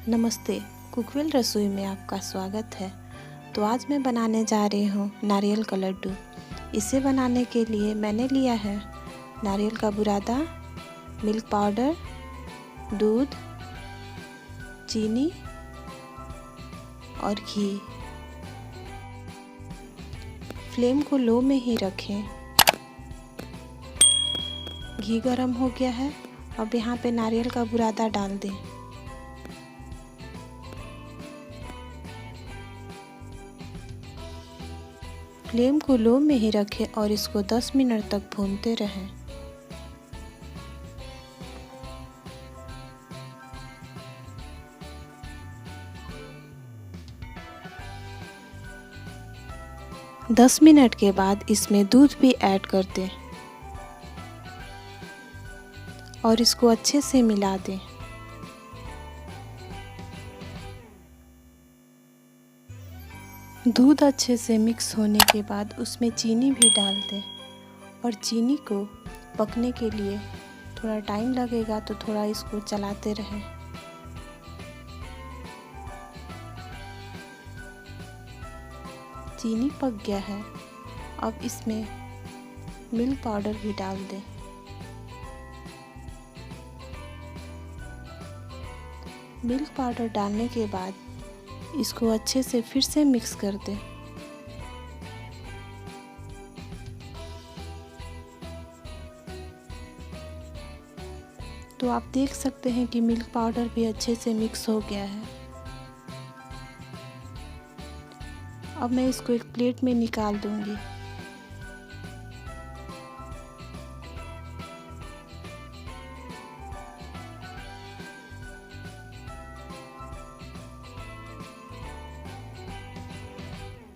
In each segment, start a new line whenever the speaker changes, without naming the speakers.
नमस्ते, कुकवेल रसोई में आपका स्वागत है। तो आज मैं बनाने जा रही हूँ नारियल का लड्डू। इसे बनाने के लिए मैंने लिया है नारियल का बुरादा, मिल्क पाउडर, दूध, चीनी और घी। फ्लेम को लो में ही रखें। घी गरम हो गया है। अब यहाँ पे नारियल का बुरादा डाल दें। फ्लेम को लो में ही रखें और इसको 10 मिनट तक भूनते रहें। दस मिनट के बाद इसमें दूध भी ऐड कर दें और इसको अच्छे से मिला दें। दूध अच्छे से मिक्स होने के बाद उसमें चीनी भी डाल दें और चीनी को पकने के लिए थोड़ा टाइम लगेगा, तो थोड़ा इसको चलाते रहें। चीनी पक गया है। अब इसमें मिल्क पाउडर भी डाल दें। मिल्क पाउडर डालने के बाद इसको अच्छे से फिर से मिक्स कर दें। तो आप देख सकते हैं कि मिल्क पाउडर भी अच्छे से मिक्स हो गया है। अब मैं इसको एक प्लेट में निकाल दूंगी।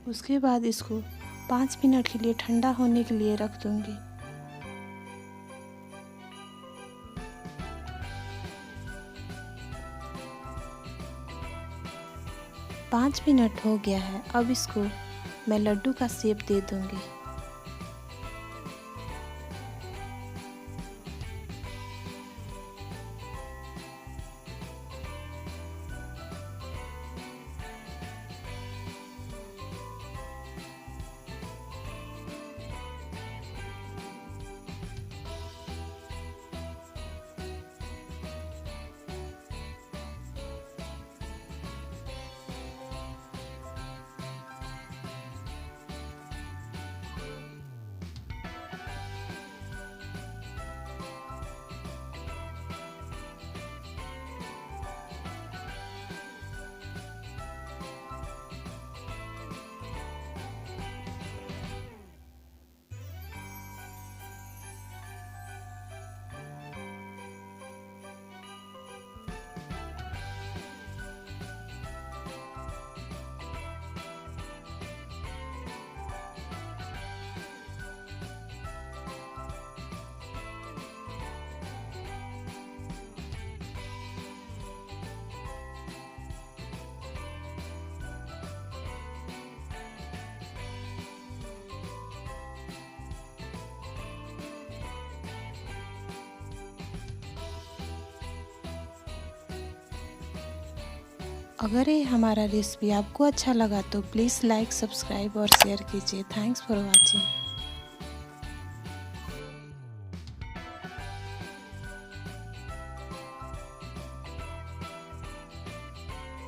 उसके बाद इसको 5 मिनट के लिए ठंडा होने के लिए रख दूंगी। पाँच मिनट हो गया है। अब इसको मैं लड्डू का शेप दे दूंगी। अगर ये हमारा रेसिपी आपको अच्छा लगा तो प्लीज़ लाइक, सब्सक्राइब और शेयर कीजिए। Thanks for watching.